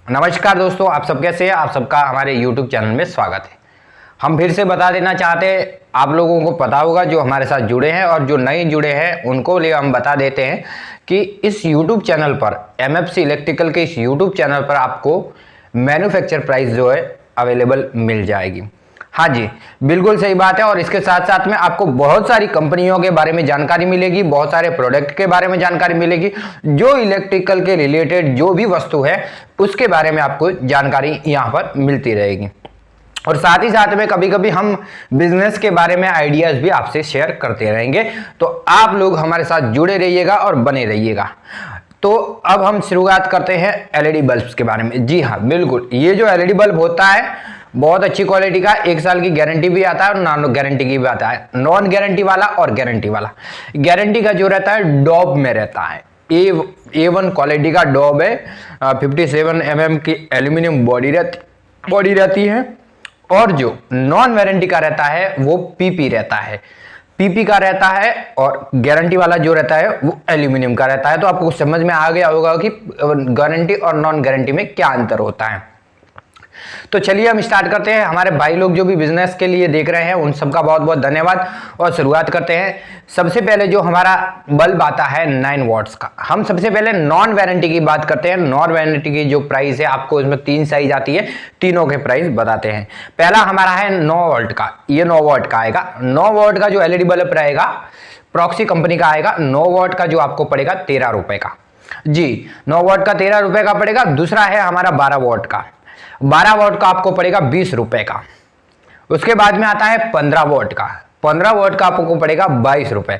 नमस्कार दोस्तों, आप सब कैसे हैं? आप सबका हमारे YouTube चैनल में स्वागत है। हम फिर से बता देना चाहते हैं, आप लोगों को पता होगा जो हमारे साथ जुड़े हैं और जो नए जुड़े हैं उनको लिए हम बता देते हैं कि इस YouTube चैनल पर MFC इलेक्ट्रिकल के इस YouTube चैनल पर आपको मैन्युफैक्चर प्राइस जो है अवेलेबल मिल जाएगी। हाँ जी, बिल्कुल सही बात है। और इसके साथ साथ में आपको बहुत सारी कंपनियों के बारे में जानकारी मिलेगी, बहुत सारे प्रोडक्ट के बारे में जानकारी मिलेगी, जो इलेक्ट्रिकल के रिलेटेड जो भी वस्तु है उसके बारे में आपको जानकारी यहाँ पर मिलती रहेगी। और साथ ही साथ में कभी कभी हम बिजनेस के बारे में आइडियाज भी आपसे शेयर करते रहेंगे, तो आप लोग हमारे साथ जुड़े रहिएगा और बने रहिएगा। तो अब हम शुरुआत करते हैं LED बल्ब के बारे में। जी हाँ, बिल्कुल, ये जो LED बल्ब होता है बहुत अच्छी क्वालिटी का, 1 साल की गारंटी भी आता है और नॉन गारंटी की भी आता है। नॉन गारंटी वाला और गारंटी वाला, गारंटी का जो रहता है डॉब में रहता है, A1 क्वालिटी का डॉब है। 57 mm की एल्यूमिनियम बॉडी रहती है। और जो नॉन वारंटी का रहता है वो PP रहता है, PP का रहता है। और गारंटी वाला जो रहता है वो एल्यूमिनियम का रहता है। तो आपको समझ में आ गया होगा कि गारंटी और नॉन गारंटी में क्या अंतर होता है। तो चलिए हम स्टार्ट करते हैं। हमारे भाई लोग जो भी बिजनेस के लिए देख रहे हैं उन सबका बहुत बहुत धन्यवाद। और शुरुआत करते हैं। सबसे पहले जो हमारा बल्ब आता है 9 वॉट्स का, हम सबसे पहले नॉन वारंटी की बात करते हैं। नॉन वारंटी की जो प्राइस है, आपको इसमें 3 साइज आती है, तीनों के प्राइस बताते हैं। पहला हमारा है 9 वोल्ट का, ये 9 वोल्ट का आएगा। 9 वोल्ट का जो LED बल्ब रहेगा प्रॉक्सी कंपनी का आएगा। 9 वोल्ट का जो आपको पड़ेगा 13 रुपए का। जी, 9 वोल्ट का 13 रुपए का पड़ेगा। दूसरा है हमारा 12 वोल्ट का, 12 वोल्ट का आपको पड़ेगा 20 रुपए का। उसके बाद में आता है 15 वोल्ट का, 15 वोल्ट का आपको पड़ेगा 22 रुपए।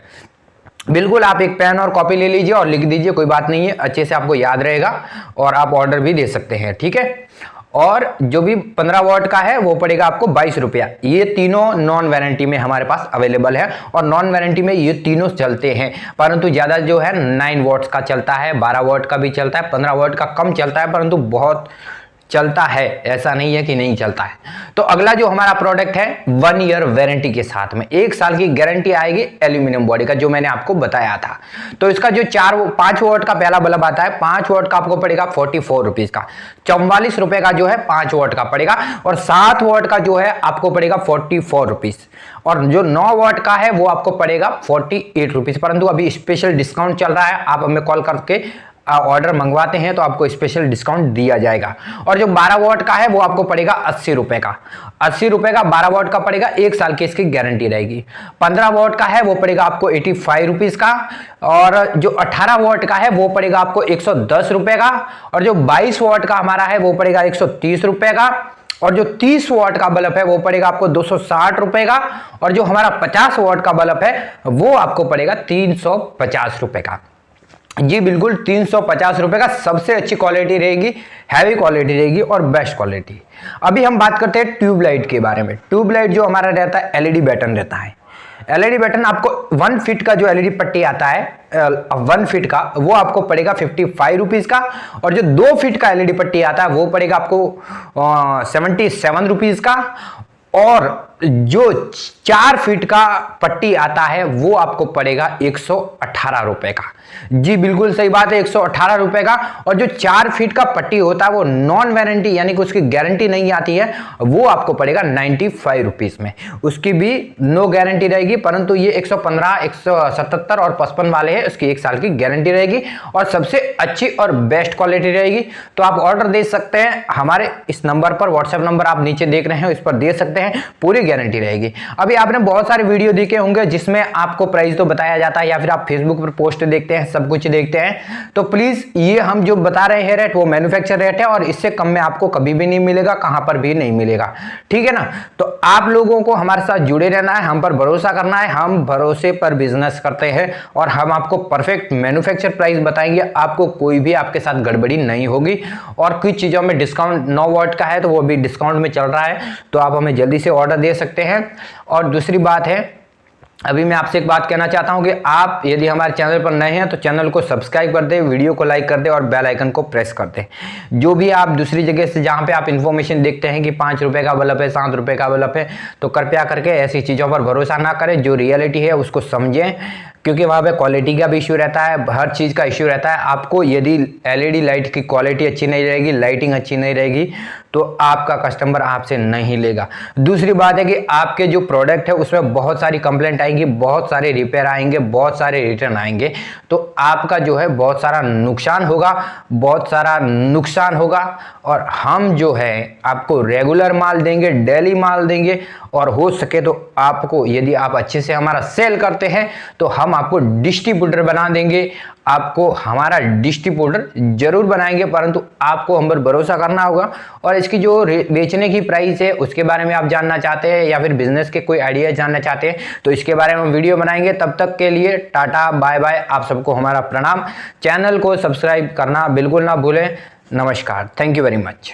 बिल्कुल, आप एक पेन और कॉपी ले लीजिए और लिख दीजिए, कोई बात नहीं है, अच्छे से आपको याद रहेगा और आप ऑर्डर भी दे सकते हैं, ठीक है। और जो भी 15 वोल्ट का है वो पड़ेगा आपको 22 रुपया। ये तीनों नॉन वारंटी में हमारे पास अवेलेबल है और नॉन वारंटी में ये तीनों चलते हैं, परंतु ज़्यादा जो है 9 वोल्ट का चलता है, 12 वोल्ट का भी चलता है, 15 वोल्ट का कम चलता है, परंतु बहुत चलता है, ऐसा नहीं है कि नहीं चलता है। तो अगला जो हमारा प्रोडक्ट है 1 ईयर वारंटी के साथ में 1 साल की गारंटी आएगी एल्यूमिनियम बॉडी का, जो मैंने आपको बताया था। तो इसका जो 5 वोल्ट का पहला बल्ब आता है, 5 वोल्ट का आपको पड़ेगा 44 रुपीज का। 44 रुपए का जो है 5 वोल्ट का पड़ेगा। और 7 वोल्ट का जो है आपको पड़ेगा 44 रुपीज। और जो 9 वोल्ट का है वो आपको पड़ेगा 48 रुपीज। परंतु अभी स्पेशल डिस्काउंट चल रहा है, आप हमें कॉल करके ऑर्डर मंगवाते हैं तो आपको स्पेशल डिस्काउंट दिया जाएगा। और जो 12 वोल्ट का है वो आपको पड़ेगा 80 रुपए का। 80 रुपए का 12 वोल्ट का पड़ेगा, 1 साल की इसकी गारंटी रहेगी। 15 वोल्ट का है वो पड़ेगा आपको 85 रुपीज का। और जो 18 वोल्ट का है वो पड़ेगा आपको 110 रुपए का। और जो 22 वोल्ट का हमारा है वो पड़ेगा 130 रुपए का। और जो 30 वॉट का बल्ब है वो पड़ेगा आपको 260 रुपए का। और जो हमारा 50 वॉट का बल्ब है वो आपको पड़ेगा 350 रुपए का। जी बिल्कुल, 350 रुपए का। सबसे अच्छी क्वालिटी रहेगी, हैवी क्वालिटी रहेगी और बेस्ट क्वालिटी। अभी हम बात करते हैं ट्यूबलाइट के बारे में। ट्यूबलाइट जो हमारा रहता है LED बैटन रहता है। LED बैटन आपको 1 फीट का जो LED पट्टी आता है 1 फीट का, वो आपको पड़ेगा 55 रुपीज का। और जो 2 फीट का LED पट्टी आता है वो पड़ेगा आपको 77 रुपीज का। और जो 4 फीट का पट्टी आता है वो आपको पड़ेगा 118 रुपए का। जी बिल्कुल सही बात है, 118 रुपए का। और जो 4 फीट का पट्टी होता है वो नॉन वारंटी यानी कि उसकी गारंटी नहीं आती है, वो आपको पड़ेगा 95 रुपीज में। उसकी भी नो गारंटी रहेगी, परंतु ये 115, 177 और 55 वाले हैं, उसकी 1 साल की गारंटी रहेगी और सबसे अच्छी और बेस्ट क्वालिटी रहेगी। तो आप ऑर्डर दे सकते हैं हमारे इस नंबर पर, व्हाट्सएप नंबर आप नीचे देख रहे हैं, इस पर दे सकते हैं, पूरी गारंटी रहेगी। अभी आपने बहुत सारे वीडियो देखे होंगे जिसमें आपको प्राइस तो बताया जाता है, या फिर आप फेसबुक पर पोस्ट देखते हैं, सब कुछ देखते हैं। तो प्लीज ये हम जो बता रहे हैं रेट वो मैन्युफैक्चर रेट है और इससे कम में आपको कभी भी नहीं मिलेगा, कहां पर भी नहीं मिलेगा, ठीक है ना। तो आप लोगों को हमारे साथ जुड़े रहना है, हम पर भरोसा करना है। हम भरोसे पर बिजनेस करते हैं और हम आपको परफेक्ट मैन्युफैक्चर प्राइस बताएंगे, आपको कोई भी आपके साथ गड़बड़ी नहीं होगी। और कुछ चीजों में डिस्काउंट 9 वोल्ट का है तो वो भी डिस्काउंट में चल रहा है, तो आप हमें जल्दी से ऑर्डर दे सकते हैं। और दूसरी बात है, अभी मैं आपसे एक बात कहना चाहता हूं कि आप यदि हमारे चैनल पर नए हैं तो चैनल को सब्सक्राइब कर दें, वीडियो को लाइक कर दें और बेल आइकन को प्रेस कर दें। जो भी आप दूसरी जगह से जहां पे आप इन्फॉर्मेशन देखते हैं कि 5 रुपए का बल्ब है, 7 रुपए का बल्ब है, तो कृपया करके ऐसी चीज़ों पर भरोसा ना करें। जो रियलिटी है उसको समझें, क्योंकि वहाँ पे क्वालिटी का भी इशू रहता है, हर चीज़ का इशू रहता है। आपको यदि एलईडी लाइट की क्वालिटी अच्छी नहीं रहेगी, लाइटिंग अच्छी नहीं रहेगी, तो आपका कस्टमर आपसे नहीं लेगा। दूसरी बात है कि आपके जो प्रोडक्ट है उसमें बहुत सारी कंप्लेंट आएंगी, बहुत सारे रिपेयर आएंगे, बहुत सारे रिटर्न आएंगे, तो आपका जो है बहुत सारा नुकसान होगा। और हम जो है आपको रेगुलर माल देंगे, डेली माल देंगे, और हो सके तो आपको, यदि आप अच्छे से हमारा सेल करते हैं तो हम आपको डिस्ट्रीब्यूटर बना देंगे। आपको हमारा डिस्ट्रीब्यूटर जरूर बनाएंगे, परंतु आपको हम पर भरोसा करना होगा। और इसकी जो बेचने की प्राइस है उसके बारे में आप जानना चाहते हैं या फिर बिजनेस के कोई आइडिया जानना चाहते हैं तो इसके बारे में हम वीडियो बनाएंगे। तब तक के लिए टाटा बाय बाय, आप सबको हमारा प्रणाम। चैनल को सब्सक्राइब करना बिल्कुल ना भूलें। नमस्कार, थैंक यू वेरी मच।